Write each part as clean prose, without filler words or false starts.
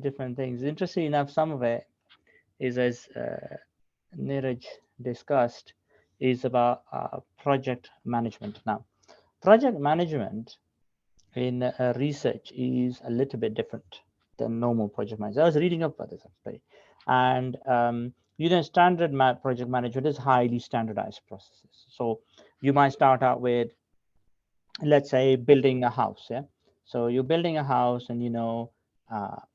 different things. Interesting enough, some of it is, as Neeraj discussed, is about project management. Now, project management in research is a little bit different than normal project management. I was reading up about this actually, and standard project management is highly standardized processes. So you might start out with, let's say, building a house. Yeah, so you're building a house, and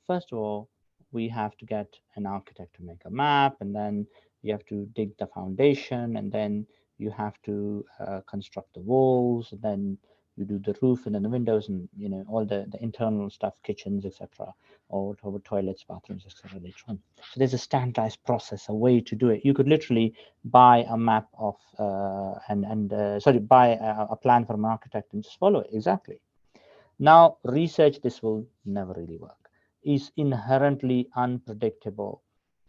first of all, we have to get an architect to make a map, and then you have to dig the foundation, and then you have to construct the walls, and then you do the roof, and then the windows, and all the internal stuff, kitchens, etc., or toilets, bathrooms, etc. later on. So there's a standardized process, a way to do it. You could literally buy a map of buy a plan from an architect and just follow it exactly. Now, research, this will never really work. Is inherently unpredictable.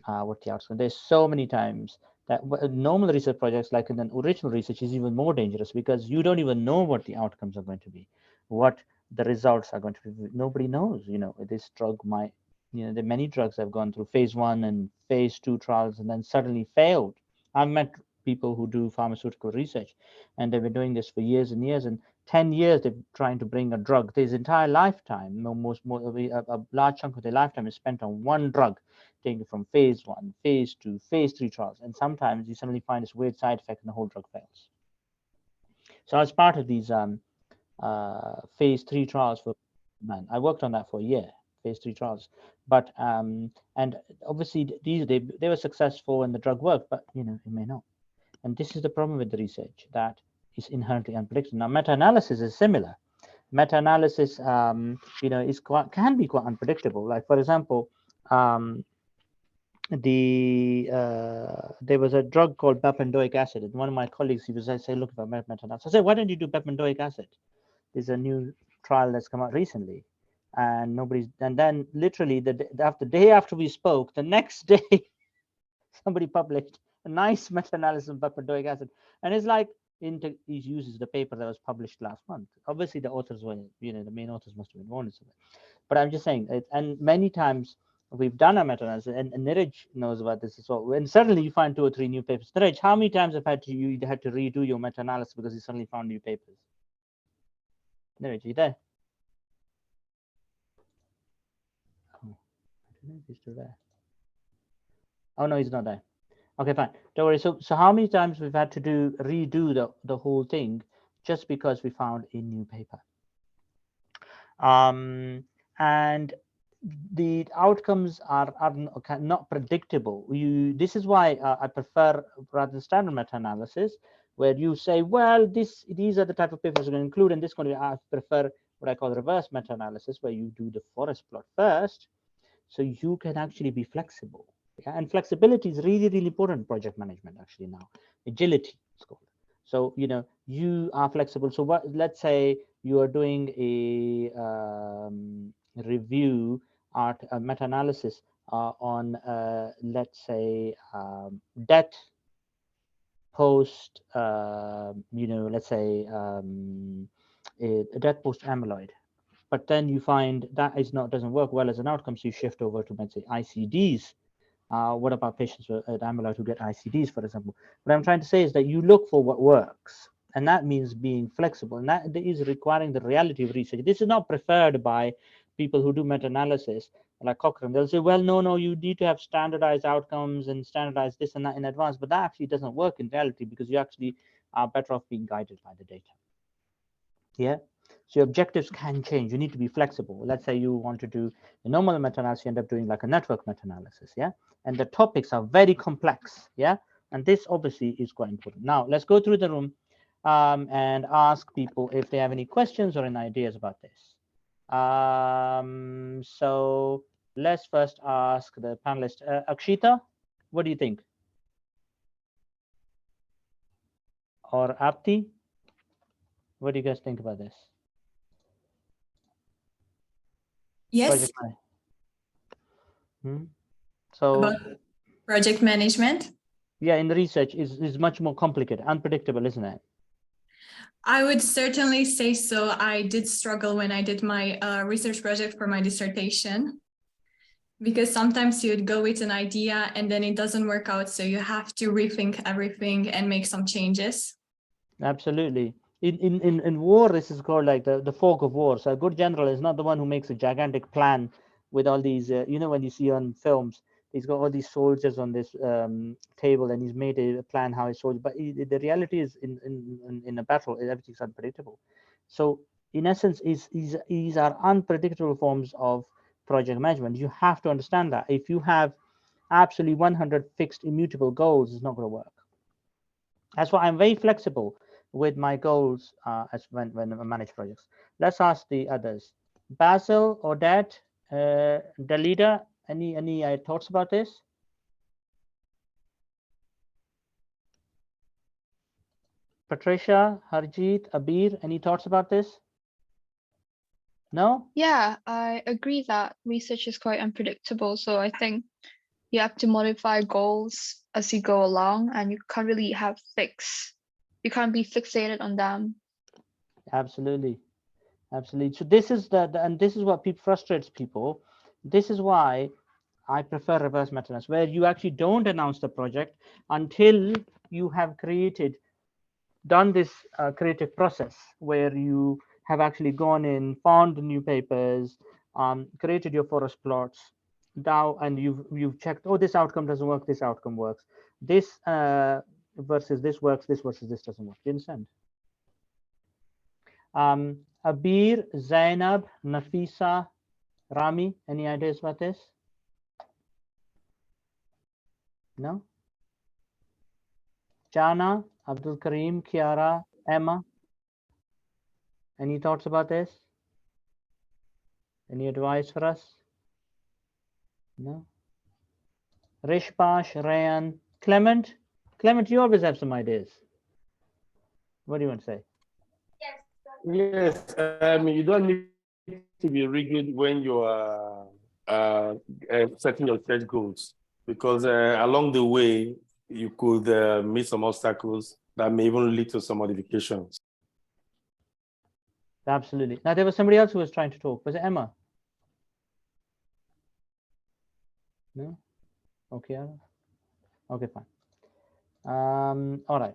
What the outcome? There's so many times that normal research projects, like in an original research, is even more dangerous because you don't even know what the outcomes are going to be, what the results are going to be. Nobody knows. This drug might, there are many drugs that have gone through phase 1 and phase 2 trials and then suddenly failed. I've met people who do pharmaceutical research, and they've been doing this for years and years, and 10 years they're trying to bring a drug. Their entire lifetime, a large chunk of their lifetime is spent on one drug, taking it from phase 1, phase 2, phase 3 trials. And sometimes you suddenly find this weird side effect and the whole drug fails. So as part of these phase 3 trials for I worked on that for a year, phase 3 trials. But and obviously they were successful and the drug worked, but it may not. And this is the problem with the research, that is inherently unpredictable. Now, meta-analysis is similar. Meta-analysis, can be quite unpredictable. Like, for example, there was a drug called bempedoic acid, and one of my colleagues, he was saying, look, for meta-analysis. I said, why don't you do bempedoic acid? There's a new trial that's come out recently, and then literally the day after we spoke, the next day, somebody published a nice meta-analysis of bempedoic acid, and it's like he uses the paper that was published last month. Obviously, the authors were, the main authors must have been warned. But I'm just saying, and many times we've done a meta-analysis, and Neeraj knows about this as well. And suddenly you find 2 or 3 new papers. Neeraj, how many times have you had to redo your meta-analysis because you suddenly found new papers? Neeraj, are you there? Oh, I don't know if he's still there. Oh no, he's not there. Okay, fine. Don't worry. So how many times we've had to redo the whole thing just because we found a new paper? And the outcomes are not predictable. This is why I prefer, rather than standard meta-analysis, where you say, well, these are the type of papers we're going to include, and this one I prefer what I call reverse meta-analysis, where you do the forest plot first, so you can actually be flexible. Yeah? And flexibility is really, really important in project management, actually now. Agility, it's called. So, you are flexible. So let's say you are doing a review meta-analysis on, let's say, death post, let's say, a death post amyloid. But then you find that doesn't work well as an outcome, so you shift over to, let's say, ICDs. What about patients with amyloid who get ICDs, for example? What I'm trying to say is that you look for what works, and that means being flexible, and that is requiring the reality of research. This is not preferred by people who do meta-analysis like Cochrane. They'll say, well, no, you need to have standardized outcomes and standardize this and that in advance, but that actually doesn't work in reality because you actually are better off being guided by the data. Yeah. So your objectives can change. You need to be flexible. Let's say you want to do a normal meta-analysis, you end up doing like a network meta-analysis, yeah? And the topics are very complex, yeah? And this obviously is quite important. Now, let's go through the room and ask people if they have any questions or any ideas about this. So let's first ask the panelist. Akshita, what do you think? Or Apti, what do you guys think about this? Yes. So about project management. Yeah, in the research is much more complicated, unpredictable, isn't it? I would certainly say so. I did struggle when I did my research project for my dissertation. Because sometimes you'd go with an idea and then it doesn't work out. So you have to rethink everything and make some changes. Absolutely. In war, this is called like the fog of war. So a good general is not the one who makes a gigantic plan with all these, when you see on films, he's got all these soldiers on this table and he's made a plan how he soldier. But the reality is in a battle, everything's unpredictable. So in essence, these are unpredictable forms of project management. You have to understand that. If you have absolutely 100 fixed immutable goals, it's not going to work. That's why I'm very flexible with my goals as when I manage projects. Let's ask the others. Basil, Odette, Dalida, any thoughts about this? Patricia, Harjeet, Abir, any thoughts about this? No? Yeah, I agree that research is quite unpredictable. So I think you have to modify goals as you go along, and you can't really you can't be fixated on them. Absolutely. Absolutely. So this is and this is what frustrates people. This is why I prefer reverse meta-analysis, where you actually don't announce the project until you have done this creative process where you have actually gone in, found the new papers, created your forest plots, now, and you've checked, oh, this outcome doesn't work, this outcome works, this versus this works, this versus this doesn't work. Do you understand? Abir, Zainab, Nafisa, Rami, any ideas about this? No? Jana, Abdul Karim, Kiara, Emma, any thoughts about this? Any advice for us? No? Rishpash, Rayan, Clement. Clement, you always have some ideas. What do you want to say? Yes, you don't need to be rigid when you are setting your stretch goals, because along the way you could meet some obstacles that may even lead to some modifications. Absolutely. Now there was somebody else who was trying to talk. Was it Emma? No? Okay. Okay, fine. All right.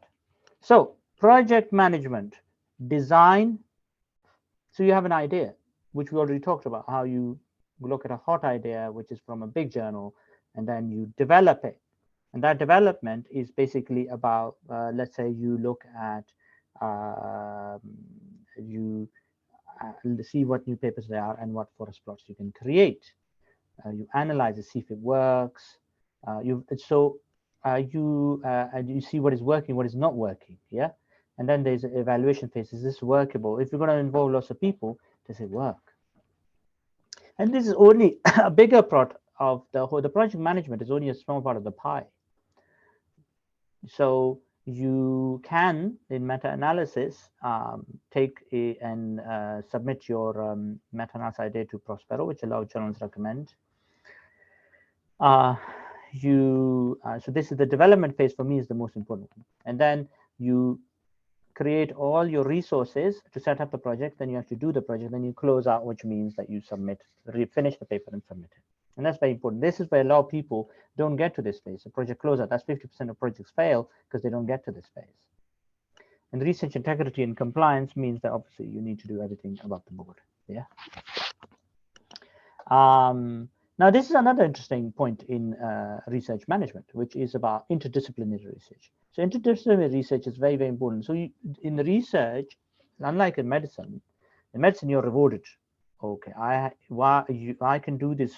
So project management, design. So you have an idea, which we already talked about, how you look at a hot idea, which is from a big journal, and then you develop it. And that development is basically about, let's say you look at, you see what new papers there are and what forest plots you can create. You analyze it, see if it works. You see what is working, what is not working. Yeah, and then there's an evaluation phase. Is this workable? If you're going to involve lots of people, does it work? And this is only a bigger part of the project management is only a small part of the pie. So you can, in meta-analysis, take and submit your meta-analysis idea to Prospero, which a lot of journals recommend. So this is the development phase. For me, is the most important one. And then you create all your resources to set up the project. Then you have to do the project. Then you close out, which means that you finish the paper and submit it. And that's very important. This is where a lot of people don't get to this phase. The project closeout, that's 50% of projects fail because they don't get to this phase. And research integrity and compliance means that obviously you need to do everything above the board. Yeah. Now, this is another interesting point in research management, which is about interdisciplinary research. So interdisciplinary research is very, very important. So in the research, unlike in medicine you're rewarded. Okay, I can do this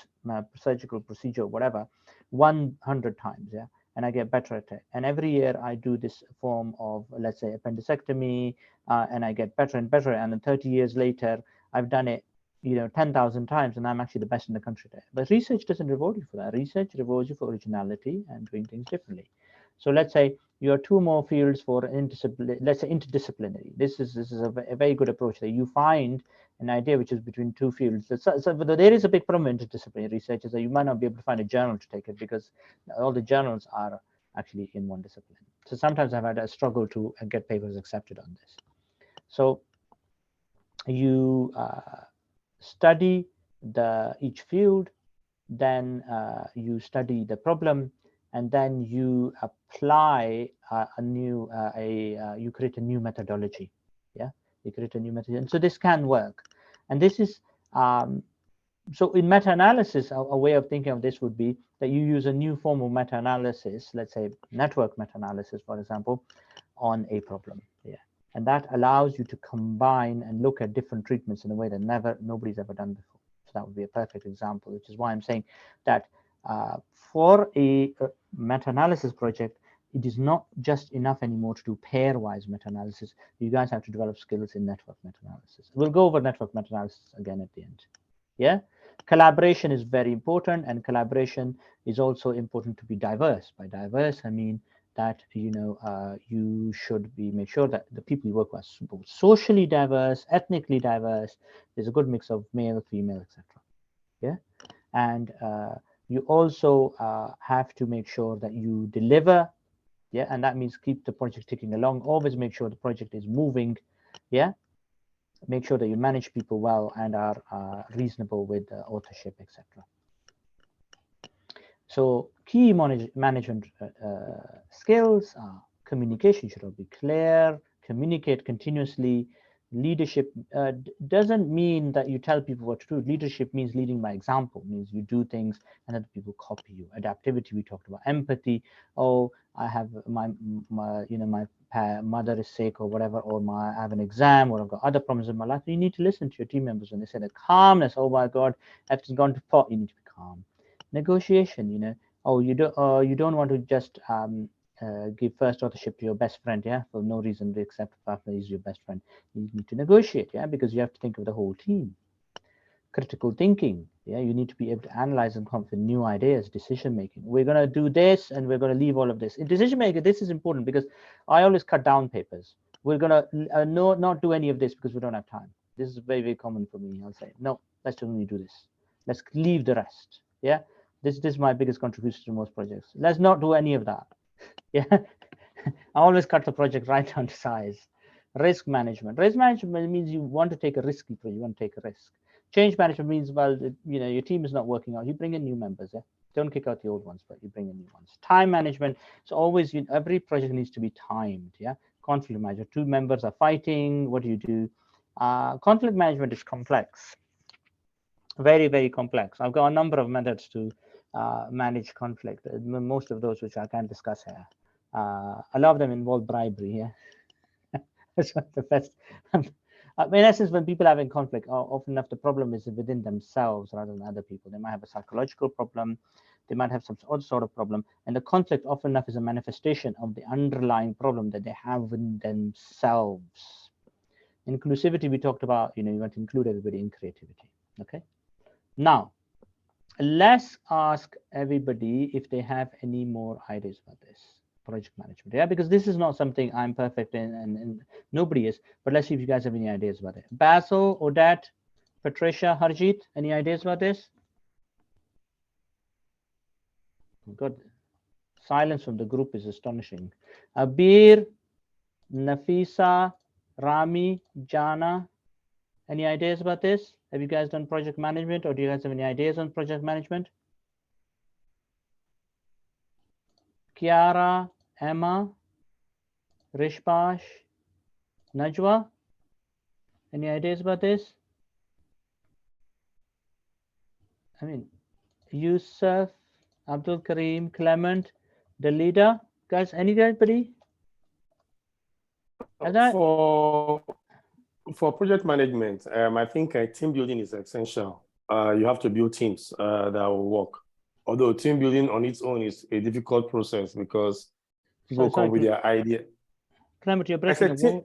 surgical procedure, whatever, 100 times, yeah, and I get better at it. And every year I do this form of, let's say, appendectomy, and I get better and better. And then 30 years later, I've done it 10,000 times, and I'm actually the best in the country there. But research doesn't reward you for that. Research rewards you for originality and doing things differently. So let's say you have two more fields for let's say interdisciplinary. This is a very good approach there. You find an idea which is between two fields. So there is a big problem in interdisciplinary research is that you might not be able to find a journal to take it because all the journals are actually in one discipline. So sometimes I've had a struggle to get papers accepted on this. So you study each field, then you study the problem, and then you apply you create a new methodology. Yeah, you create a new method, and so this can work. And this is so in meta-analysis, a way of thinking of this would be that you use a new form of meta-analysis, let's say network meta-analysis, for example, on a problem. Yeah, and that allows you to combine and look at different treatments in a way that nobody's ever done before. So that would be a perfect example, which is why I'm saying that for a meta-analysis project, it is not just enough anymore to do pairwise meta-analysis. You guys have to develop skills in network meta-analysis. We'll go over network meta-analysis again at the end. Yeah, collaboration is very important, and collaboration is also important to be diverse. By diverse, I mean that you should make sure that the people you work with are both socially diverse, ethnically diverse. There's a good mix of male, female, etc. Yeah, and you also have to make sure that you deliver. Yeah, and that means keep the project ticking along. Always make sure the project is moving. Yeah, make sure that you manage people well and are reasonable with authorship, etc. So key management skills are communication should be clear, communicate continuously. Leadership doesn't mean that you tell people what to do. Leadership means leading by example, means you do things and other people copy you. Adaptivity, we talked about. Empathy, oh, I have my mother is sick or whatever, or I have an exam, or I've got other problems in my life. You need to listen to your team members when they say that. Calmness, oh my God, everything's gone to pot, you need to be calm. Negotiation, oh, you don't want to just give first authorship to your best friend, yeah, for no reason except partner is your best friend. You need to negotiate, yeah, because you have to think of the whole team. Critical thinking, yeah, you need to be able to analyze and come up with new ideas. Decision making, we're going to do this and we're going to leave all of this. In decision making, this is important because I always cut down papers. We're going to not do any of this because we don't have time. This is very, very common for me. I'll say, no, let's only do this. Let's leave the rest. Yeah, this is my biggest contribution to most projects. Let's not do any of that. Yeah, I always cut the project right down to size. Risk management. Risk management means you want to take a risky project. You want to take a risk. Change management means, well, your team is not working out. You bring in new members. Yeah, don't kick out the old ones, but you bring in new ones. Time management. So always, every project needs to be timed. Yeah. Conflict management. Two members are fighting. What do you do? Conflict management is complex. Very, very complex. I've got a number of methods to manage conflict. Most of those which I can't discuss here. A lot of them involve bribery. Yeah, that's the best. In essence, when people are having conflict, often enough the problem is within themselves rather than other people. They might have a psychological problem. They might have some other sort of problem, and the conflict often enough is a manifestation of the underlying problem that they have within themselves. Inclusivity, we talked about. You want to include everybody in creativity. Okay. Now, let's ask everybody if they have any more ideas about this project management. Yeah, because this is not something I'm perfect in, and nobody is. But let's see if you guys have any ideas about it. Basil, Odette, Patricia, Harjeet, any ideas about this? Good. Silence from the group is astonishing. Abir, Nafisa, Rami, Jana, any ideas about this? Have you guys done project management, or do you guys have any ideas on project management? Kiara, Emma, Rishpash, Najwa, any ideas about this? I mean, Yusuf, Abdul Karim, Clement, the leader, guys, anybody? For project management, I think team building is essential. You have to build teams that will work. Although team building on its own is a difficult process because people come with their idea. Clement, you're breaking the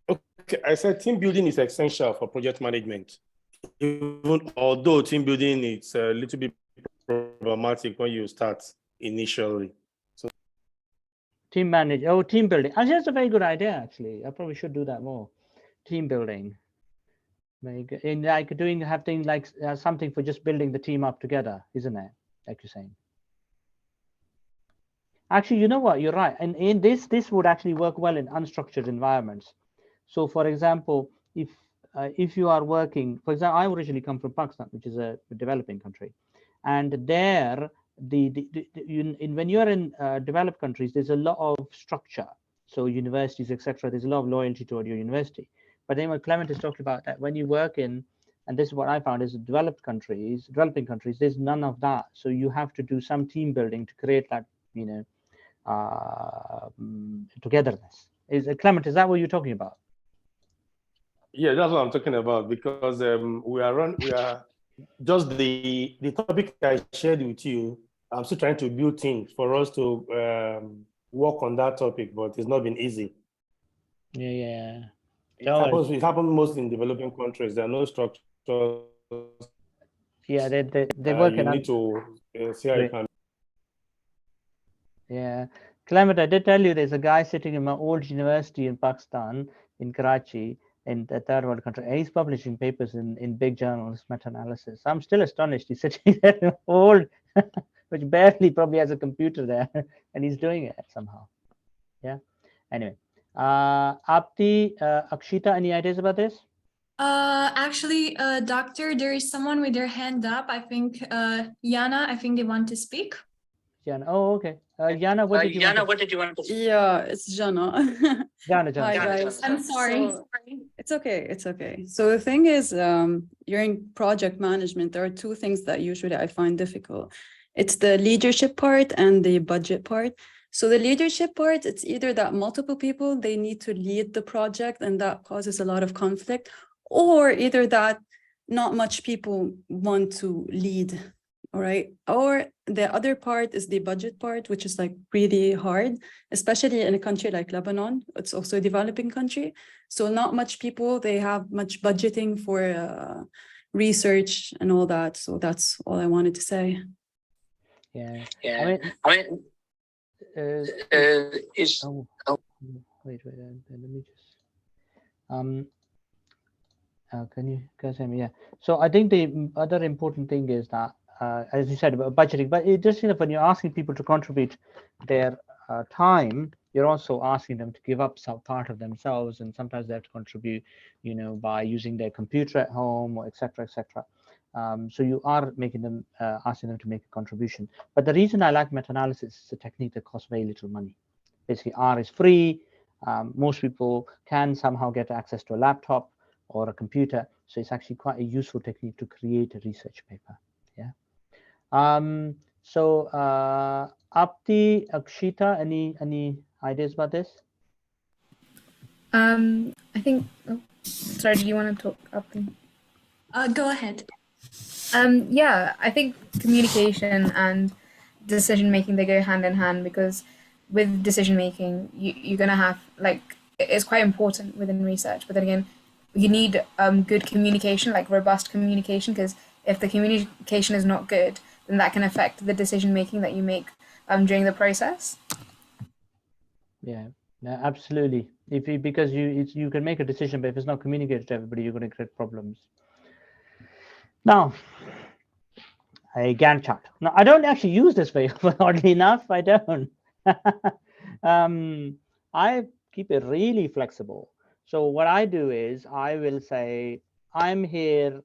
wall. Okay, I said team building is essential for project management. Even although team building is a little bit problematic when you start initially. So team building. Actually, that's a very good idea. Actually, I probably should do that more. Team building. In like having like something for just building the team up together, isn't it? Like you're saying. Actually, you know what? You're right. And in this would actually work well in unstructured environments. So, for example, if you are working, for example, I originally come from Pakistan, which is a developing country. And there, when you're in developed countries, there's a lot of structure. So universities, etc., there's a lot of loyalty toward your university. But then what Clement has talked about, that when you work in, and this is what I found, is developing countries, there's none of that. So you have to do some team building to create that, togetherness. Clement, is that what you're talking about? Yeah, that's what I'm talking about, because we are just the topic I shared with you. I'm still trying to build things for us to work on that topic, but it's not been easy. Yeah. It happens most in developing countries. There are no structures. Yeah, they work You in. need to see how you can. Yeah, Clement, I did tell you there's a guy sitting in my old university in Pakistan, in Karachi, in the third world country. And he's publishing papers in big journals, meta-analysis. I'm still astonished. He's sitting there old, which barely probably has a computer there, and he's doing it somehow. Yeah. Anyway, Apti, Akshita, any ideas about this? Actually, doctor, there is someone with their hand up. I think Yana, I think they want to speak. Jana. Oh, okay. Jana, what did you want? What did you want to say? Yeah, it's Jana. Jana. Hi guys. I'm sorry. It's okay. It's okay. So the thing is, during project management, there are two things that usually I find difficult. It's the leadership part and the budget part. So the leadership part, it's either that multiple people, they need to lead the project and that causes a lot of conflict, or either that not much people want to lead. All right. Or the other part is the budget part, which is like really hard, especially in a country like Lebanon. It's also a developing country. So not much people, they have much budgeting for research and all that. So that's all I wanted to say. Yeah. Yeah. Wait, let me just. Can you guys hear me? Yeah. So I think the other important thing is that, as you said about budgeting, but it just, when you're asking people to contribute their time, you're also asking them to give up some part of themselves, and sometimes they have to contribute, by using their computer at home, or etc. etc. So you are making them, asking them to make a contribution. But the reason I like meta-analysis is a technique that costs very little money. Basically, R is free. Most people can somehow get access to a laptop or a computer, so it's actually quite a useful technique to create a research paper. Yeah. So Apti, Akshita, any ideas about this? I think. Oh, sorry, do you want to talk, Apti? Go ahead. Yeah, I think communication and decision making, they go hand in hand, because with decision making, you're gonna have, like, it's quite important within research, but then again, you need good communication, like robust communication, because if the communication is not good, then that can affect the decision making that you make during the process. Yeah, absolutely. Because you can make a decision, but if it's not communicated to everybody, you're going to create problems. Now, a Gantt chart. Now, I don't actually use this very often, oddly enough. I don't. I keep it really flexible. So what I do is I will say, I'm here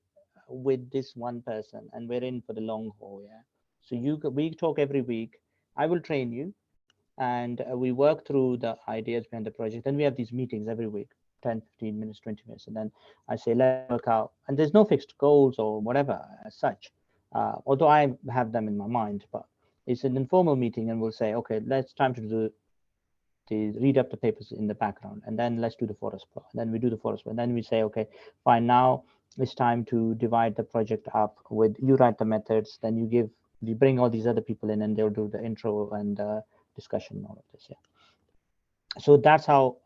with this one person, and we're in for the long haul. Yeah. So we talk every week. I will train you, and we work through the ideas behind the project. And we have these meetings every week, 10, 15 minutes, 20 minutes. And then I say, let's work out. And there's no fixed goals or whatever as such, although I have them in my mind. But it's an informal meeting, and we'll say, okay, let's time to read up the papers in the background, and then let's do the forest plot. And then we do the forest plot. And then we say, okay, fine, now it's time to divide the project up with, you write the methods, then you bring all these other people in, and they'll do the intro and discussion and all of this. Yeah. So that's how.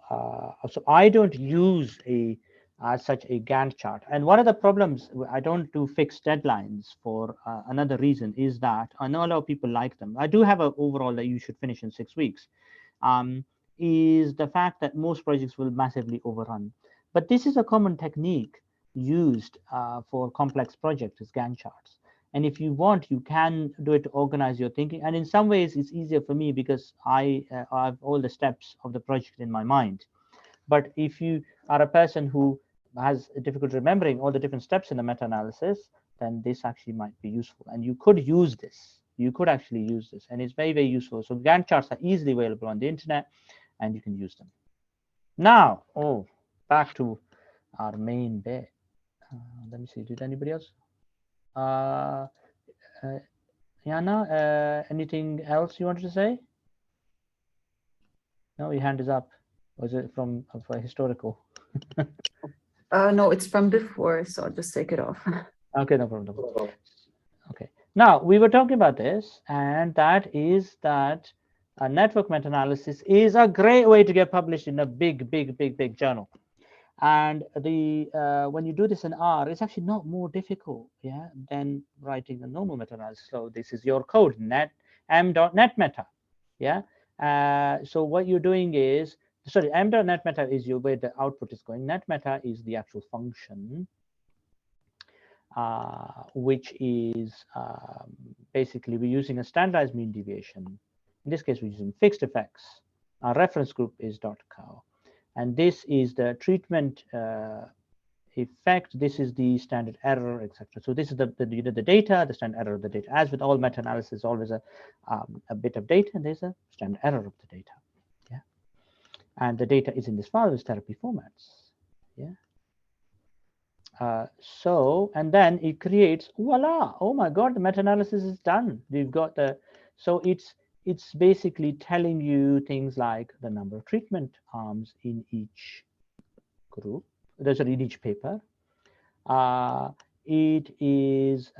So I don't use such a Gantt chart. And one of the problems, I don't do fixed deadlines for another reason is that I know a lot of people like them. I do have an overall that you should finish in 6 weeks. Is the fact that most projects will massively overrun. But this is a common technique used for complex projects, is Gantt charts. And if you want, you can do it to organize your thinking. And in some ways, it's easier for me because I have all the steps of the project in my mind. But if you are a person who has difficulty remembering all the different steps in the meta-analysis, then this actually might be useful. And you could use this. You could actually use this, and it's very, very useful. So Gantt charts are easily available on the internet, and you can use them. Now, back to our main bit. Let me see. Did anybody else? Yana, anything else you wanted to say? No, your hand is up. Was it from for historical? No, it's from before, so I'll just take it off. Okay, no problem. No problem. Okay. Now we were talking about this, and that is that network meta-analysis is a great way to get published in a big journal. And the when you do this in R, it's actually not more difficult, yeah, than writing a normal meta-analysis. So this is your code, m.net meta, yeah. So what you're doing is, sorry, m.net meta is where the output is going. Net meta is the actual function, which is basically we're using a standardized mean deviation. In this case, we're using fixed effects. Our reference group is .cow. And this is the treatment effect. This is the standard error, etc. So this is the data, the standard error of the data. As with all meta-analysis, always a bit of data, and there's a standard error of the data. Yeah, and the data is in this file with therapy formats. Yeah. So and then it creates, voila! Oh my God, the meta-analysis is done. We've got the it's basically telling you things like the number of treatment arms in each group. There's in each paper. It is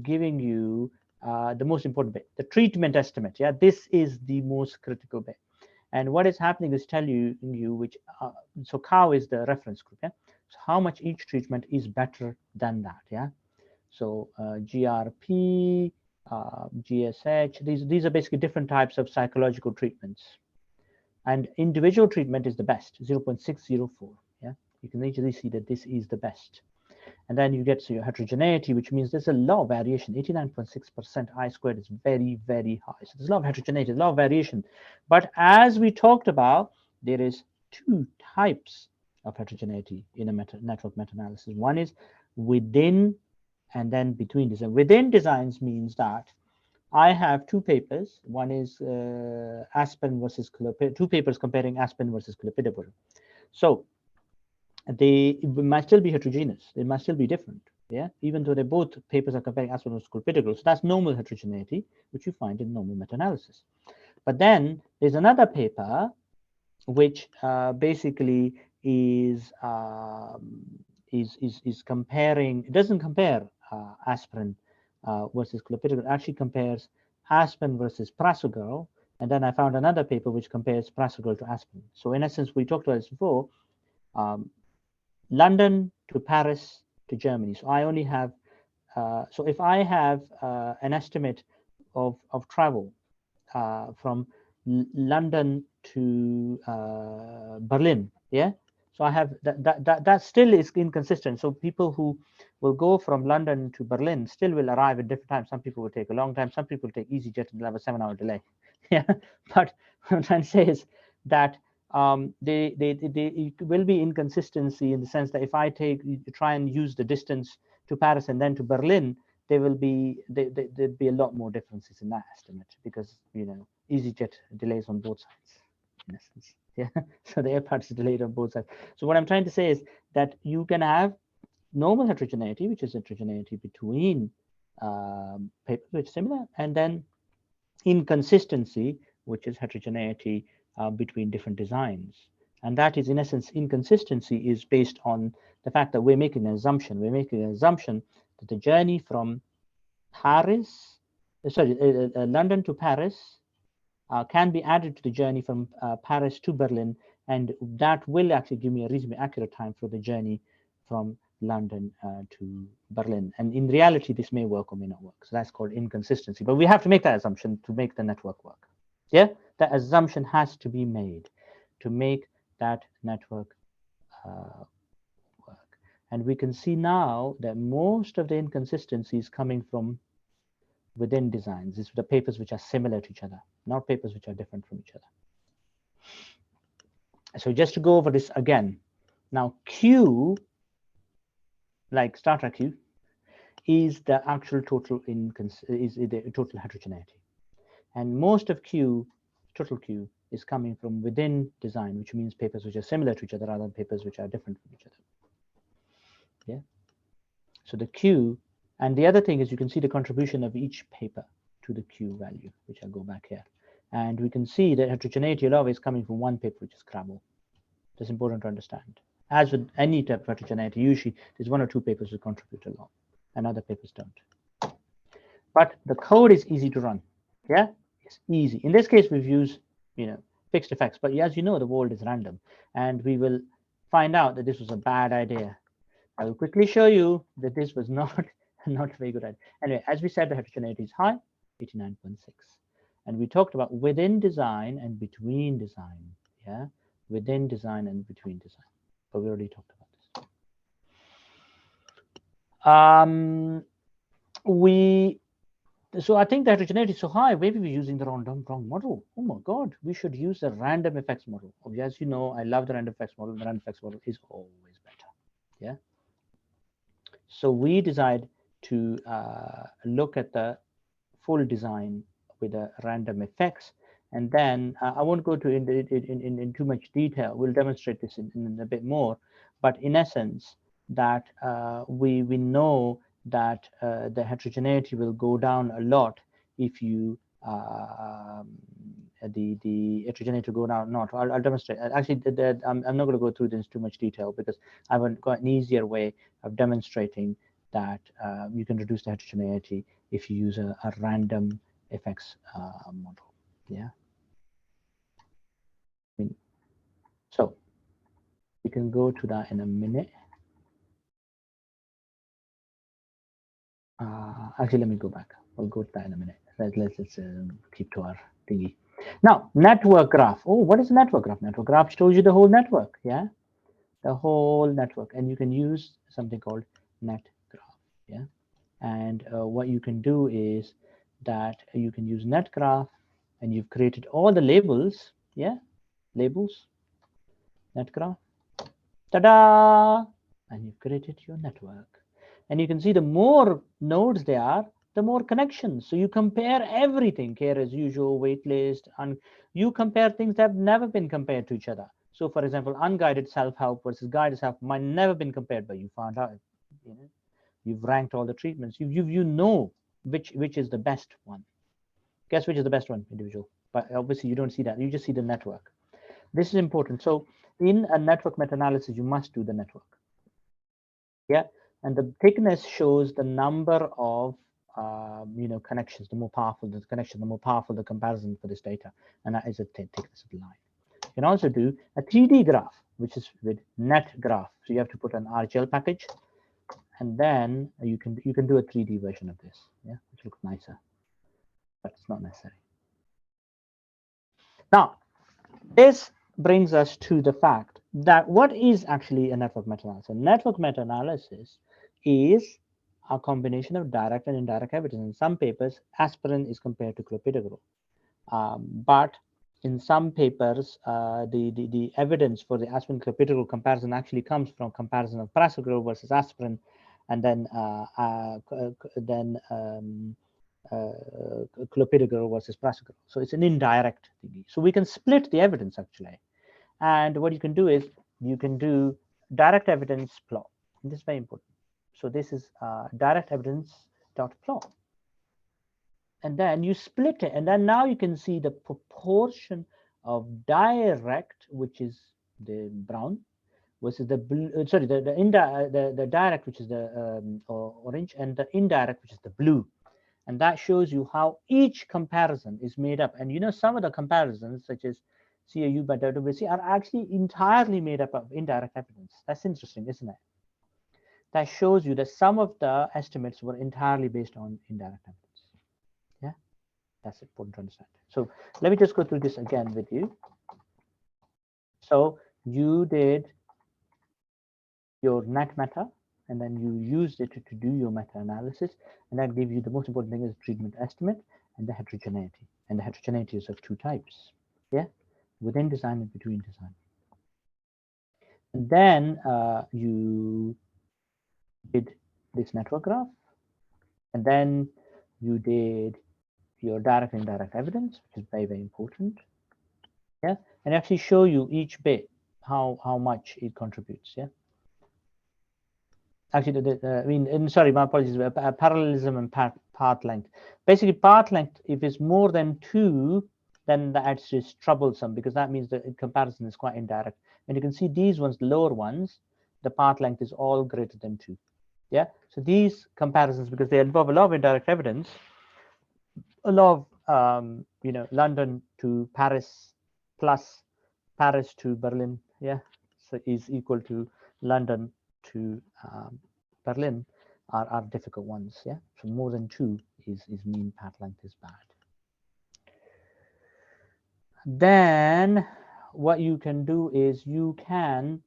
giving you the most important bit, the treatment estimate. Yeah, this is the most critical bit. And what is happening is telling you which. So cow is the reference group. Yeah. So how much each treatment is better than that. Yeah. So GRP. GSH, these are basically different types of psychological treatments, and individual treatment is the best, 0.604. Yeah, you can easily see that this is the best. And then you get to your heterogeneity, which means there's a lot of variation. 89.6% I squared is very, very high. So there's a lot of heterogeneity, a lot of variation. But as we talked about, there is two types of heterogeneity in a network meta-analysis. One is within and then between design. Within designs means that I have two papers. One is aspirin versus clopidogrel, two papers comparing aspirin versus clopidogrel. So they might still be heterogeneous. They might still be different. Yeah, even though they both papers are comparing aspirin versus clopidogrel. So that's normal heterogeneity, which you find in normal meta-analysis. But then there's another paper which basically is comparing. It doesn't compare aspirin versus clopidogrel. It actually compares aspirin versus prasugrel, and then I found another paper which compares prasugrel to aspirin. So in essence, we talked about this before. London to Paris to Germany. So I only have. So if I have an estimate of travel from London to Berlin, yeah. So I have that still is inconsistent. So people who will go from London to Berlin still will arrive at different times. Some people will take a long time. Some people take EasyJet and they'll have a 7-hour delay. Yeah, but what I'm trying to say is that it will be inconsistency in the sense that if I try and use the distance to Paris and then to Berlin, there'd be a lot more differences in that estimate because EasyJet delays on both sides, in essence. Yeah, so the air parts is delayed on both sides. So what I'm trying to say is that you can have normal heterogeneity, which is heterogeneity between papers which are similar, and then inconsistency, which is heterogeneity between different designs. And that is, in essence, inconsistency is based on the fact that we're making an assumption. We're making an assumption that the journey from London to Paris can be added to the journey from Paris to Berlin, and that will actually give me a reasonably accurate time for the journey from London to Berlin. And in reality, this may work or may not work. So that's called inconsistency. But we have to make that assumption to make the network work. Yeah, that assumption has to be made to make that network work. And we can see now that most of the inconsistency is coming from within designs. These are the papers which are similar to each other, not papers which are different from each other. So just to go over this again, now Q, like Star Trek Q, is the actual total is the total heterogeneity. And most of total Q is coming from within design, which means papers which are similar to each other rather than papers which are different from each other. Yeah. So the Q, and the other thing is you can see the contribution of each paper to the Q value, which I'll go back here. And we can see that heterogeneity is always coming from one paper, which is Scrabble. That's important to understand. As with any type of heterogeneity, usually there's one or two papers that contribute a lot, and other papers don't. But the code is easy to run. Yeah, it's easy. In this case, we've used fixed effects, but as you know, the world is random, and we will find out that this was a bad idea. I will quickly show you that this was not a very good idea. Anyway, as we said, the heterogeneity is high, 89.6. And we talked about within design and between design. Yeah, within design and between design. But we already talked about this. So I think the heterogeneity is so high, maybe we're using the wrong model. Oh my God, we should use the random effects model. As you know, I love the random effects model. The random effects model is always better. Yeah. So we decide to look at the full design with the random effects, and then I won't go to in too much detail. We'll demonstrate this in a bit more, but in essence, that we know that the heterogeneity will go down a lot if you the heterogeneity will go down. I'll demonstrate. Actually, I'm not going to go through this in too much detail because I haven't got an easier way of demonstrating that you can reduce the heterogeneity if you use a random effects model. Yeah. So we can go to that in a minute. Actually, let me go back. I'll go to that in a minute. Let's keep to our thingy. Now, network graph. Oh, what is a network graph? Network graph shows you the whole network. Yeah, the whole network, and you can use something called net graph. Yeah, and what you can do is that you can use net graph, and you've created all the labels. Yeah, labels. Net graph. Ta-da! And you've created your network. And you can see the more nodes there are, the more connections. So you compare everything, care as usual, wait list, and you compare things that have never been compared to each other. So for example, unguided self-help versus guided self might never been compared, but you found out. You've ranked all the treatments. You know which is the best one. Guess which is the best one, individual. But obviously you don't see that. You just see the network. This is important. So in a network meta-analysis, you must do the network. Yeah, and the thickness shows the number of connections. The more powerful the connection, the more powerful the comparison for this data, and that is the thickness of the line. You can also do a 3D graph, which is with net graph. So you have to put an RGL package, and then you can do a 3D version of this. Yeah, which looks nicer, but it's not necessary. Now, this brings us to the fact that what is actually a network meta-analysis? A network meta-analysis is a combination of direct and indirect evidence. In some papers, aspirin is compared to clopidogrel, but in some papers, the evidence for the aspirin clopidogrel comparison actually comes from comparison of prasugrel versus aspirin, and then clopidogrel versus prasugrel. So it's an indirect thingy. So we can split the evidence actually. And what you can do is you can do direct evidence plot. And this is very important. So this is direct evidence dot plot. And then you split it. And then now you can see the proportion of direct, which is the brown, versus the blue, the direct, which is the orange, and the indirect, which is the blue. And that shows you how each comparison is made up. And some of the comparisons, such as CAU by WBC, are actually entirely made up of indirect evidence. That's interesting, isn't it? That shows you that some of the estimates were entirely based on indirect evidence. Yeah, that's important to understand. So let me just go through this again with you. So you did your net meta, and then you used it to do your meta-analysis, and that gives you the most important thing is treatment estimate and the heterogeneity. And the heterogeneity is of two types. Yeah, within design and between design. And then you did this network graph, And then you did your direct and indirect evidence, which is very, very important. Yeah, and actually show you each bit how much it contributes. Yeah. Actually, I mean, and sorry, my apologies. Parallelism and path length. Basically, path length, if it's more than 2, then that's just troublesome, because that means the comparison is quite indirect. And you can see these ones, the lower ones, the path length is all greater than 2. Yeah. So these comparisons, because they involve a lot of indirect evidence, a lot of London to Paris plus Paris to Berlin, yeah, so is equal to London to Berlin are difficult ones, yeah. So more than 2 is mean path length is bad. Then what you can do is you can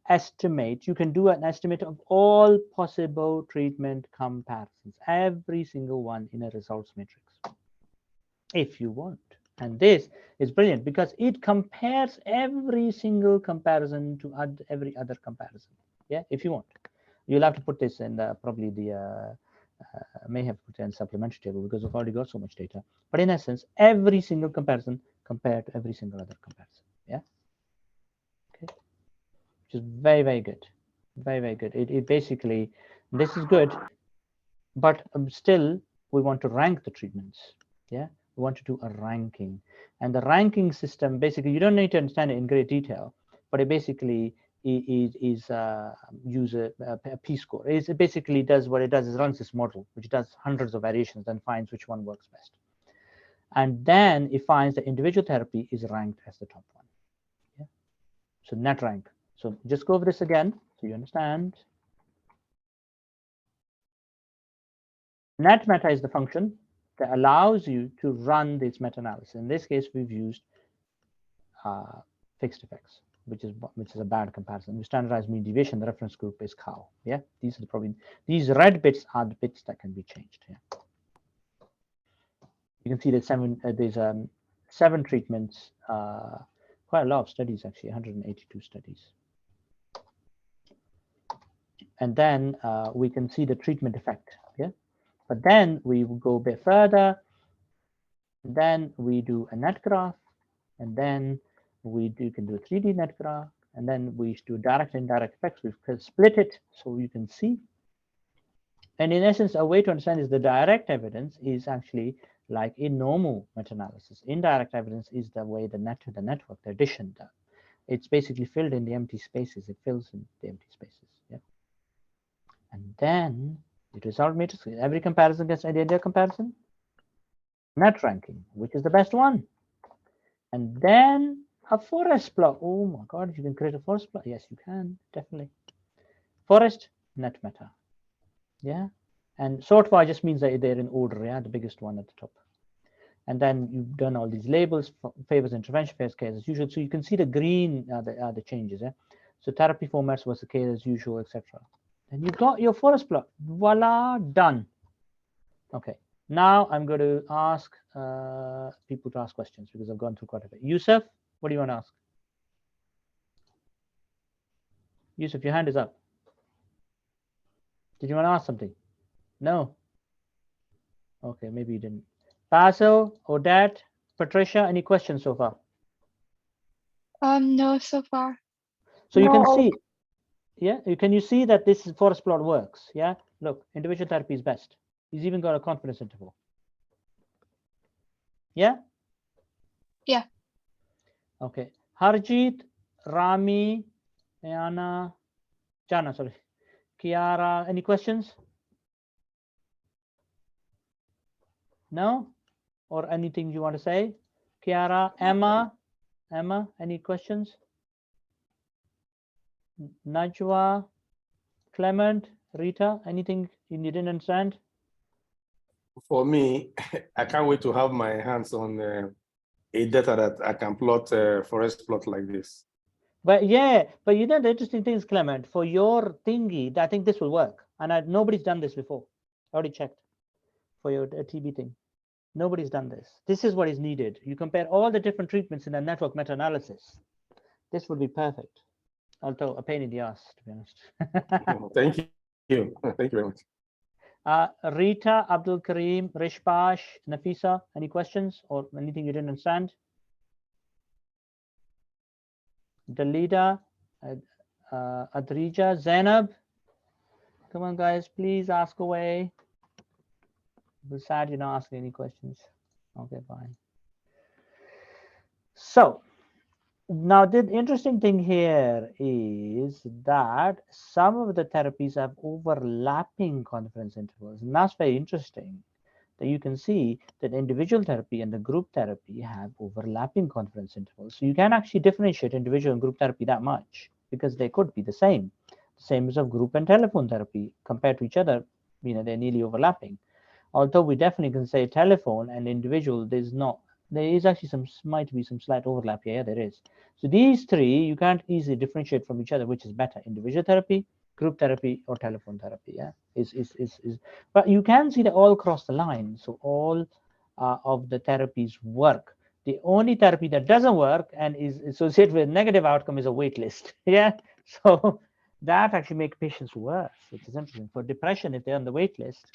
estimate. You can do an estimate of all possible treatment comparisons, every single one in a results matrix, if you want. And this is brilliant because it compares every single comparison to every other comparison. Yeah, if you want, you'll have to put this in probably the may have put in supplementary table because we've already got so much data. But in essence, every single comparison compared to every single other comparison. Yeah. Okay. Which is very, very good. Very, very good. It basically, this is good, but still we want to rank the treatments. Yeah. We want to do a ranking, and the ranking system, basically, you don't need to understand it in great detail, but it basically is use a p-score. It basically does what it does is runs this model, which does hundreds of variations and finds which one works best, and then it finds that individual therapy is ranked as the top one. Yeah. So net rank. So just go over this again so you understand. Net meta is the function that allows you to run this meta-analysis. In this case, we've used fixed effects, which is a bad comparison. We standardized mean deviation. The reference group is cow. Yeah, these are these red bits are the bits that can be changed. Yeah, you can see that there's 7 treatments, quite a lot of studies actually, 182 studies. And then we can see the treatment effect. Yeah. But then we will go a bit further. Then we do a net graph, and then you can do a 3D net graph, and then we do direct and indirect effects. We've split it so you can see. And in essence, a way to understand is the direct evidence is actually like in normal meta-analysis. Indirect evidence is the way the network, the addition done. It's basically filled in the empty spaces. It fills in the empty spaces. Yeah. And then the result matrix, every comparison gets an idea comparison. Net ranking, which is the best one. And then a forest plot. Oh my God, you can create a forest plot. Yes, you can, definitely. Forest, net meta. Yeah. And sort by just means that they're in order. Yeah, the biggest one at the top. And then you've done all these labels, favors intervention, favors care as usual. So you can see the green are the changes. Yeah. So therapy formats was the care as usual, etc. And you've got your forest plot. Voila, done. Okay. Now I'm going to ask people to ask questions because I've gone through quite a bit. Yusuf, what do you want to ask? Yusuf, your hand is up. Did you want to ask something? No? Okay, maybe you didn't. Basil, Odette, Patricia, any questions so far? No, so far. So you can see, yeah, you see that this forest plot works. Yeah, look, individual therapy is best. He's even got a confidence interval. Yeah? Yeah. Okay. Harjeet, Rami, Jana, sorry. Kiara, any questions? No? Or anything you want to say? Kiara, Emma, any questions? Najwa, Clement, Rita, anything you didn't understand? For me, I can't wait to have my hands on a data that I can plot forest plot like this. But yeah, but you know the interesting thing is, Clement, for your thingy, I think this will work. And nobody's done this before. I already checked for your TB thing. Nobody's done this. This is what is needed. You compare all the different treatments in a network meta-analysis. This would be perfect. Although a pain in the ass, to be honest. Thank you. Thank you very much. Rita, Abdul Karim, Rishbash, Nafisa, any questions or anything you didn't understand? Dalida, Adrija, Zainab. Come on, guys, please ask away. I'm sad you're not asking any questions. Okay, fine. So now the interesting thing here is that some of the therapies have overlapping confidence intervals, and that's very interesting. That you can see that individual therapy and the group therapy have overlapping confidence intervals. So you can actually differentiate individual and group therapy that much because they could be the same. The same as of group and telephone therapy compared to each other, they're nearly overlapping. Although we definitely can say telephone and individual, there is actually might be some slight overlap here. Yeah, there is. So these three, you can't easily differentiate from each other, which is better, individual therapy, group therapy, or telephone therapy. Yeah, but you can see that all across the line. So all of the therapies work. The only therapy that doesn't work and is associated with negative outcome is a wait list. Yeah, so that actually makes patients worse, which is interesting. For depression, if they're on the wait list,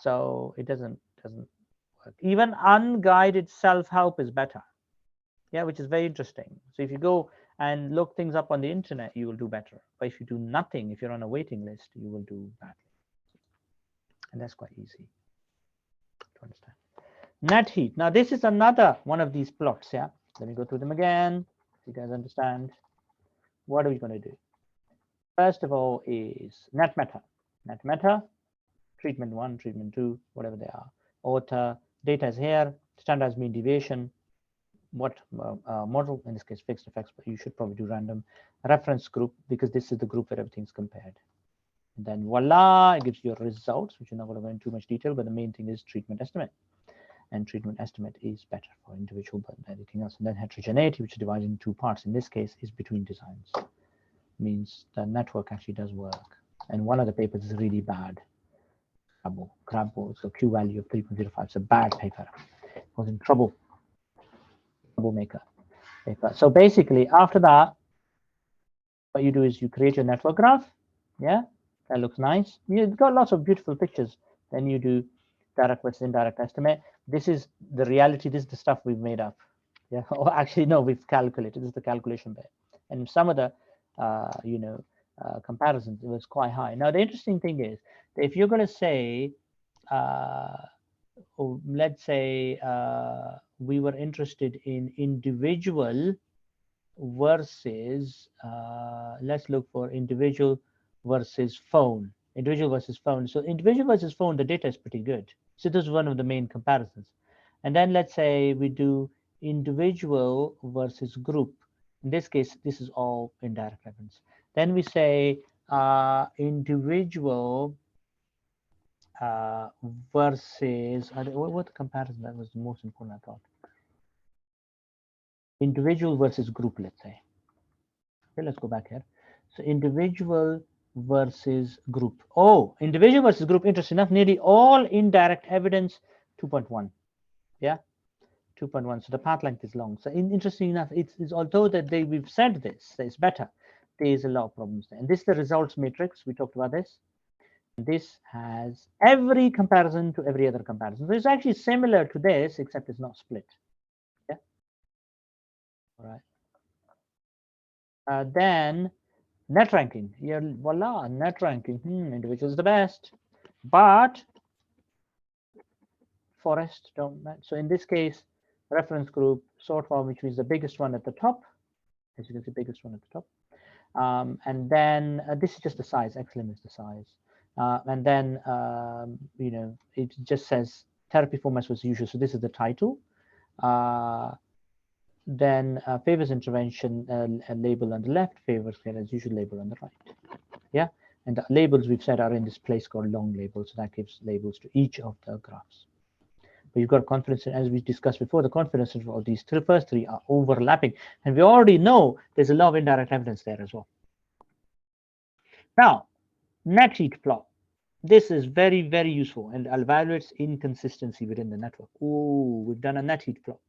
so it doesn't work. Even unguided self-help is better. Yeah, which is very interesting. So if you go and look things up on the internet, you will do better. But if you do nothing, if you're on a waiting list, you will do badly. And that's quite easy to understand. Net heat. Now this is another one of these plots. Yeah, let me go through them again so you guys understand. What are we going to do? First of all is net meta. Net meta, treatment 1, treatment 2, whatever they are. Author, data is here, standardized mean deviation, what model, in this case fixed effects, but you should probably do random. Reference group, because this is the group where everything's compared. And then voila, it gives you your results, which you're not going to go into too much detail, but the main thing is treatment estimate. And treatment estimate is better for individual than anything else. And then heterogeneity, which is divided in 2 parts, in this case is between designs. Means the network actually does work. And one of the papers is really bad. Crabbo, so Q value of 3.05. It's a bad paper. It was in troublemaker paper. So basically, after that, what you do is you create your network graph. Yeah, that looks nice. You've got lots of beautiful pictures. Then you do direct versus indirect estimate. This is the reality. This is the stuff we've made up. Yeah, or actually, no, we've calculated. This is the calculation bit. And some of the, comparisons, it was quite high. Now, the interesting thing is that if you're going to say, let's say we were interested in individual versus, let's look for individual versus phone. Individual versus phone. So individual versus phone, the data is pretty good. So this is one of the main comparisons. And then let's say we do individual versus group. In this case, this is all indirect evidence. Then we say individual versus, what the comparison that was the most important, I thought. Individual versus group, let's say. Okay, let's go back here. So individual versus group. Oh, individual versus group, interesting enough, nearly all indirect evidence 2.1. Yeah, 2.1. So the path length is long. So interesting enough, it's although that we've said this, it's better, there is a lot of problems there. And this is the results matrix. We talked about this. This has every comparison to every other comparison. So it's actually similar to this, except it's not split. Yeah. All right. Then net ranking. Yeah, voila, net ranking. Individual is the best, but forest don't match. So in this case, reference group sort form, which is the biggest one at the top. As you can see, biggest one at the top. And then this is just the size. XLM is the size. And then, it just says therapy formats was usual. So this is the title. Then favors intervention label on the left, favors care as usual label on the right. Yeah. And the labels we've said are in this place called long labels. So that gives labels to each of the graphs. But you've got confidence, as we discussed before, the confidence of all these first three are overlapping. And we already know there's a lot of indirect evidence there as well. Now, net heat plot. This is very, very useful and evaluates inconsistency within the network. Oh, we've done a net heat plot.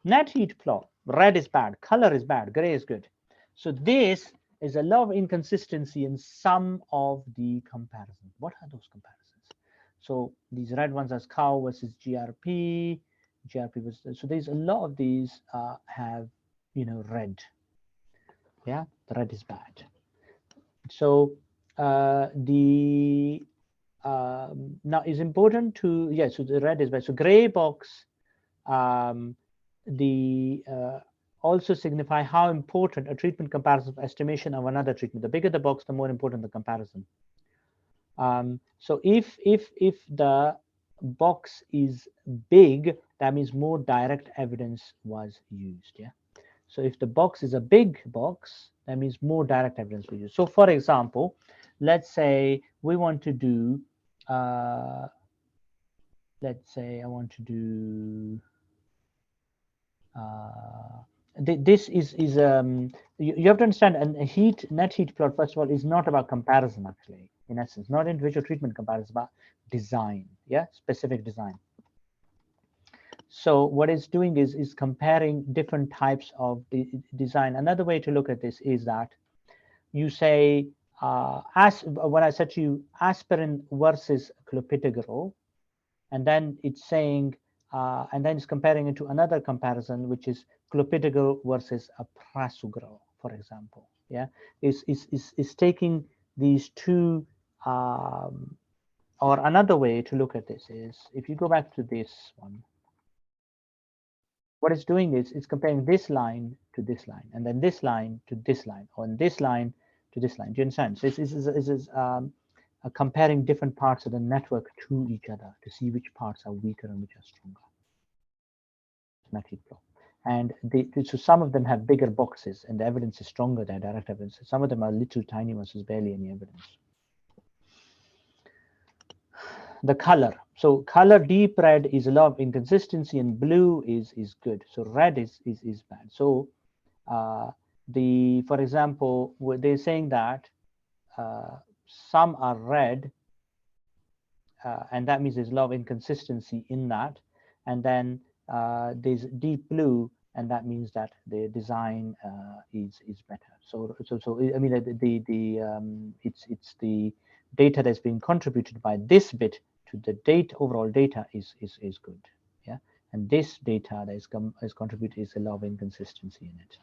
Net heat plot, red is bad, color is bad, gray is good. So this is a lot of inconsistency in some of the comparisons. What are those comparisons? So these red ones are cow versus GRP, GRP versus, so there's a lot of these have, red. Yeah, the red is bad. So the now it's important to, yeah, so the red is bad. So gray box, the also signify how important a treatment comparison of estimation of another treatment. The bigger the box, the more important the comparison. So if the box is big, that means more direct evidence was used. Yeah. So if the box is a big box, that means more direct evidence was used. So for example, let's say we want to do, let's say I want to do, this is you have to understand, and a net heat plot, first of all, is not about comparison, actually, in essence, not individual treatment comparison, but design. Yeah, specific design. So what it's doing is comparing different types of design. Another way to look at this is that you say, as when I said to you, aspirin versus clopidogrel, and then it's saying, and then it's comparing it to another comparison, which is clopidogrel versus a prasugrel, for example. Yeah, is taking these two, or another way to look at this is, if you go back to this one, what it's doing is it's comparing this line to this line, and then this line to this line, or this line to this line. Do you understand? So it's comparing different parts of the network to each other to see which parts are weaker and which are stronger. Net heat plot. And so some of them have bigger boxes and the evidence is stronger than direct evidence. Some of them are little tiny ones, there's barely any evidence. The color. So color, deep red is a lot of inconsistency and blue is good. So red is bad. So for example, they're saying that some are red, and that means there's a lot of inconsistency in that. And then there's deep blue, and that means that the design is better. So I mean, it's the data that's being contributed by this bit to the overall data is good. Yeah, and this data that is contributed is a lot of inconsistency in it.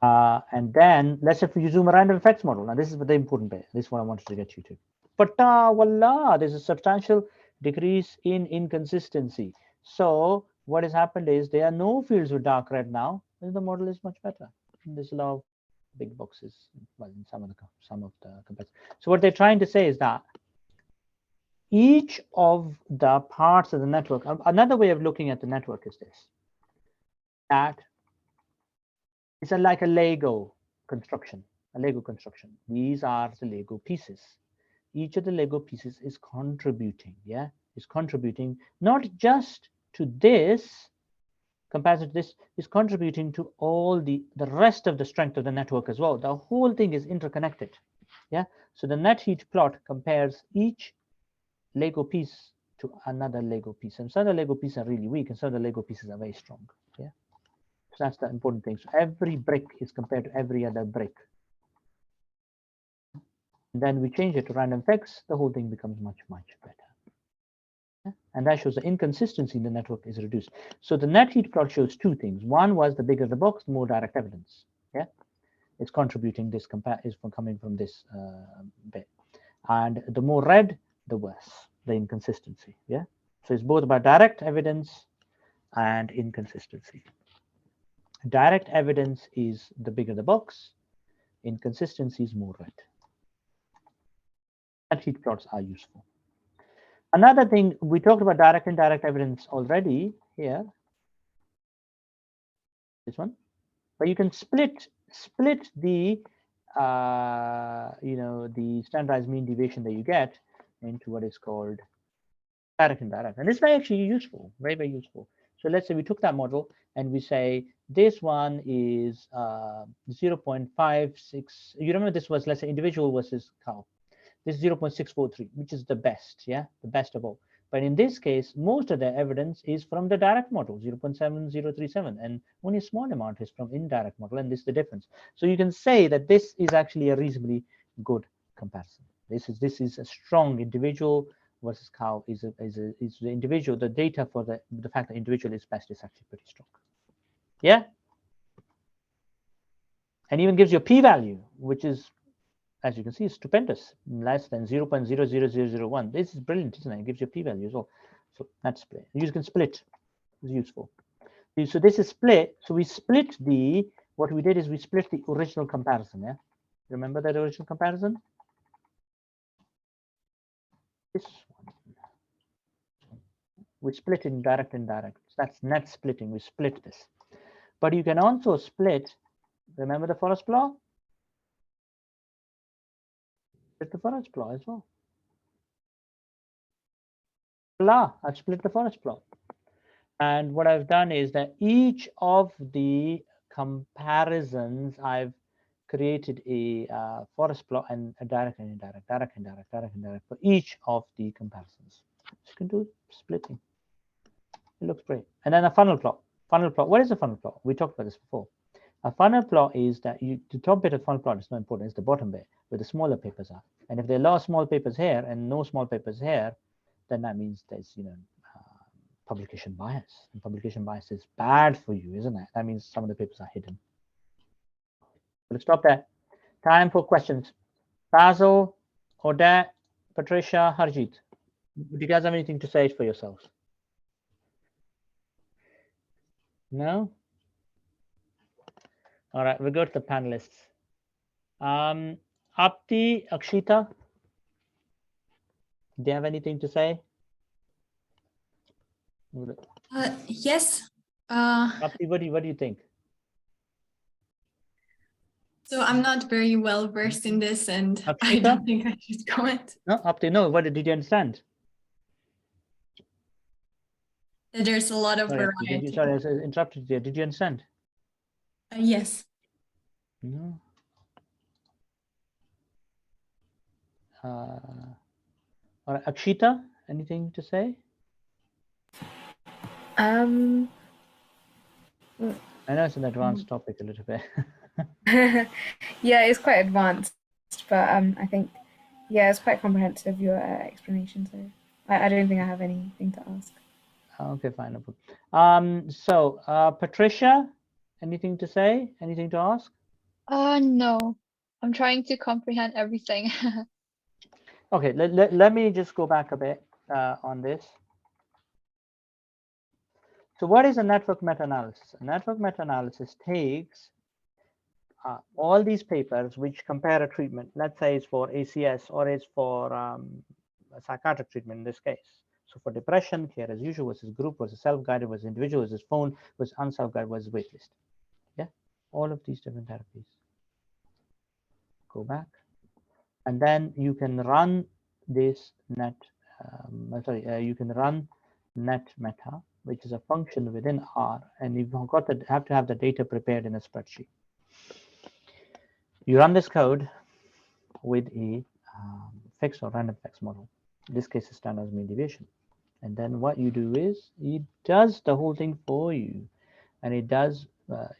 And then let's say if you zoom a random effects model. Now this is the important bit. This is what I wanted to get you to. But voila, there's a substantial decrease in inconsistency. So what has happened is there are no fields with dark red now. The model is much better. There's a lot of big boxes. Well, in some of the comparisons. So what they're trying to say is that each of the parts of the network. Another way of looking at the network is this: that it's like a Lego construction. A Lego construction. These are the Lego pieces. Each of the Lego pieces is contributing. Yeah, is contributing not just to this. Comparison to this is contributing to all the rest of the strength of the network as well. The whole thing is interconnected. Yeah. So the net heat plot compares each Lego piece to another Lego piece, and some of the Lego pieces are really weak, and some of the Lego pieces are very strong. Yeah. So that's the important thing. So every brick is compared to every other brick. And then we change it to random effects, the whole thing becomes much better. Yeah? And that shows the inconsistency in the network is reduced. So the net heat plot shows two things. One was the bigger the box, the more direct evidence. Yeah, it's contributing this is from coming from this bit. And the more red, the worse the inconsistency. Yeah, so it's both about direct evidence and inconsistency. Direct evidence is the bigger the box, inconsistency is more red. Net heat plots are useful. Another thing, we talked about direct and indirect evidence already here. This one, but you can split the the standardized mean deviation that you get into what is called direct and indirect, and this is very actually useful, very useful. So let's say we took that model and we say this one is 0.56. You remember this was, let's say, individual versus cow. This is 0.643, which is the best, yeah, the best of all. But in this case, most of the evidence is from the direct model, 0.7037, and only a small amount is from indirect model, and this is the difference. So you can say that this is actually a reasonably good comparison. This is a strong individual versus cow is the individual. The data for the fact that individual is best is actually pretty strong. Yeah, and even gives you a p-value, which is, as you can see, stupendous, less than 0.00001. This is brilliant, isn't it? It gives you a p-value as well. So that's split. You can split. It's useful. So this is split. So we split what we did is we split the original comparison. Yeah, remember that original comparison? This one. We split in direct and indirect. So that's net splitting. We split this. But you can also split. Remember the forest law? Split the forest law as well. I've split the forest plot. And what I've done is that each of the comparisons, I've created a forest plot and a direct and indirect, direct and indirect, direct and indirect for each of the comparisons. So you can do splitting. It looks great. And then a funnel plot. Funnel plot. What is a funnel plot? We talked about this before. A funnel plot is that the top bit of funnel plot is not important. It's the bottom bit where the smaller papers are. And if there are a lot of small papers here and no small papers here, then that means there's publication bias, and publication bias is bad for you, isn't it? That means some of the papers are hidden. Let's stop there. Time for questions. Basil, Odette, Patricia, Harjit, do you guys have anything to say for yourselves? No? All right, we'll go to the panelists. Apti, Akshita, do you have anything to say? Yes. Apti, what do you think? So I'm not very well versed in this, and I Akshita? don't think I should comment. No, Apti, no. What did you understand? There's a lot of Sorry, variety. sorry, I interrupted you. Did you understand? Yes. No. All right, Akshita, anything to say? I know it's an advanced topic a little bit. Yeah, it's quite advanced, but I think, yeah, it's quite comprehensive, your explanation. So I don't think I have anything to ask. Okay, fine. No problem. So Patricia, anything to say? Anything to ask? No, I'm trying to comprehend everything. Okay, let me just go back a bit on this. So what is a network meta-analysis? A network meta-analysis takes all these papers which compare a treatment, let's say it's for ACS or it's for a psychiatric treatment in this case. So for depression, care as usual versus group versus self-guided versus individual versus phone versus unself-guided versus waitlist. Yeah, all of these different therapies. Go back. And then you can run this net, you can run net meta, which is a function within R, and you've got to have the data prepared in a spreadsheet. You run this code with a fixed or random flex model. In this case, is standard mean deviation. And then what you do is it does the whole thing for you, and it does.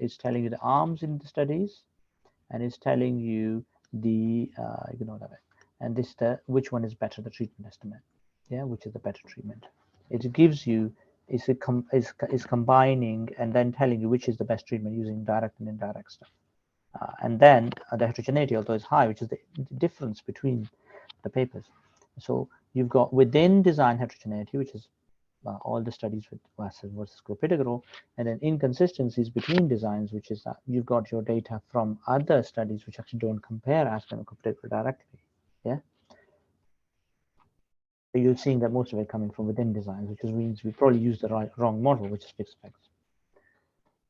It's telling you the arms in the studies, and it's telling you the and this which one is better, the treatment estimate. Yeah, which is the better treatment. It gives you is combining and then telling you which is the best treatment using direct and indirect stuff. And then the heterogeneity, although is high, which is the difference between the papers. So you've got within design heterogeneity, which is all the studies with versus clopidogrel, and then inconsistencies between designs, which is that you've got your data from other studies which actually don't compare aspirin and clopidogrel directly. Yeah. So you're seeing that most of it coming from within designs, which means we probably used the wrong model, which is fixed effects.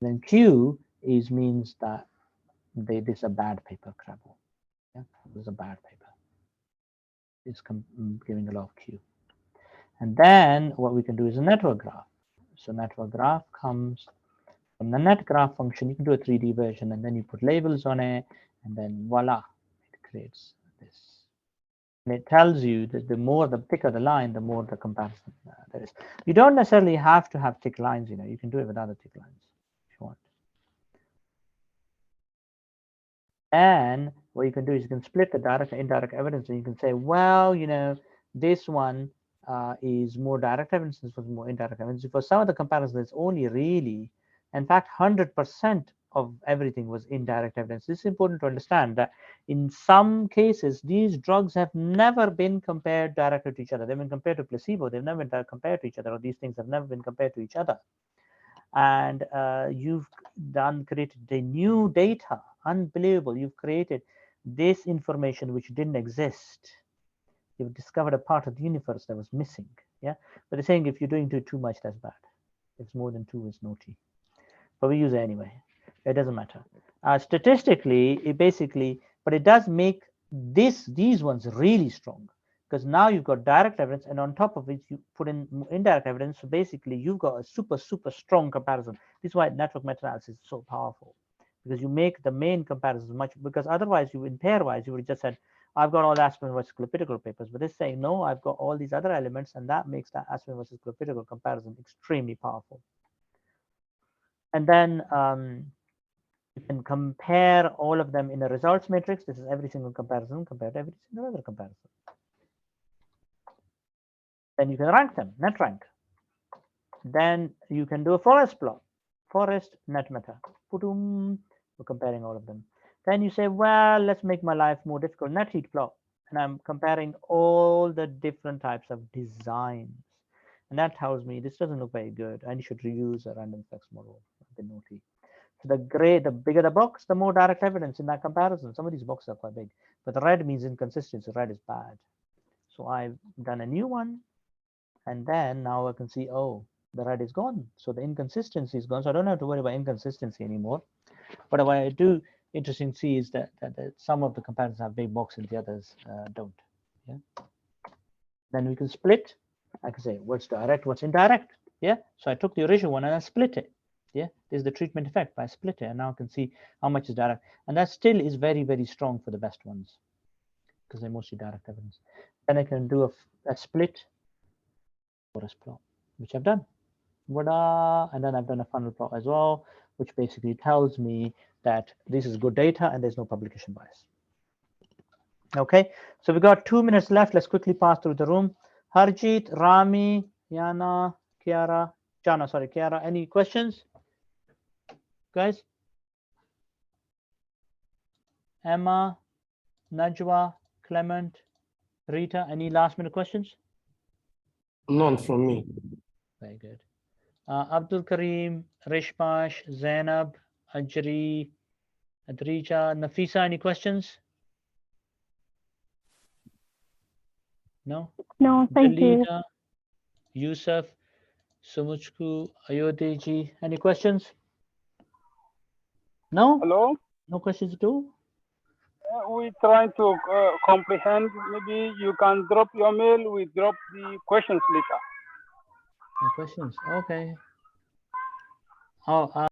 Then Q means that this is a bad paper, Crabble. Yeah, this is a bad paper. It's giving a lot of Q. And then what we can do is a network graph. So network graph comes from the net graph function. You can do a 3D version, and then you put labels on it, and then voila, it creates this. And it tells you that the thicker the line, the more the comparison there is. You don't necessarily have to have thick lines. You can do it without the thick lines if you want. And what you can do is you can split the direct and indirect evidence, and you can say, well, you know, this one is more direct evidence, this was more indirect evidence. For some of the comparisons, it's only really, in fact, 100% of everything was indirect evidence. This is important to understand that in some cases, these drugs have never been compared directly to each other. They've been compared to placebo. They've never been compared to each other, or these things have never been compared to each other. And you've created the new data. Unbelievable. You've created this information which didn't exist. You've discovered a part of the universe that was missing. Yeah, but they're saying if you're doing too much, that's bad. If it's more than 2, it's naughty. But we use it anyway. It doesn't matter. Statistically, it basically, but it does make these ones really strong, because now you've got direct evidence, and on top of it, you put in indirect evidence. So basically, you've got a super strong comparison. This is why network meta-analysis is so powerful, because you make the main comparisons much, because otherwise, you in pairwise, you would have just said, I've got all the aspirin versus clopidogrel papers, but it's saying, no, I've got all these other elements, and that makes that aspirin versus clopidogrel comparison extremely powerful. And then you can compare all of them in a results matrix. This is every single comparison compared to every single other comparison. Then you can rank them, net rank. Then you can do a forest plot, forest net meta. We're comparing all of them. Then you say, well, let's make my life more difficult, net heat plot. And I'm comparing all the different types of designs. And that tells me this doesn't look very good, and you should reuse a random effects model. The naughty. So the gray, the bigger the box, the more direct evidence in that comparison. Some of these boxes are quite big, but the red means inconsistency. Red is bad. So I've done a new one, and then now I can see, oh, the red is gone. So the inconsistency is gone. So I don't have to worry about inconsistency anymore. But what I do interesting to see is that some of the comparisons have big boxes, the others don't. Yeah. Then we can split. I can say what's direct, what's indirect. Yeah. So I took the original one and I split it. Yeah, this is the treatment effect by split it, and now I can see how much is direct, and that still is very strong for the best ones because they're mostly direct evidence. Then I can do a split forest plot, which I've done. Voila! And then I've done a funnel plot as well, which basically tells me that this is good data and there's no publication bias. Okay, so we've got 2 minutes left. Let's quickly pass through the room. Harjeet, Rami, Yana, Kiara, Jana, sorry, Kiara, any questions? Guys? Emma, Najwa, Clement, Rita, any last minute questions? None from me. Very good. Abdul Karim, Rishmash, Zainab, Ajri, Adrija, Nafisa, any questions? No? No, thank you. Dalita, Yusuf, Sumuchku, Ayodeji, any questions? No? Hello? No questions at all? We trying to comprehend. Maybe you can drop your mail. We drop the questions later. No questions? Okay. Oh,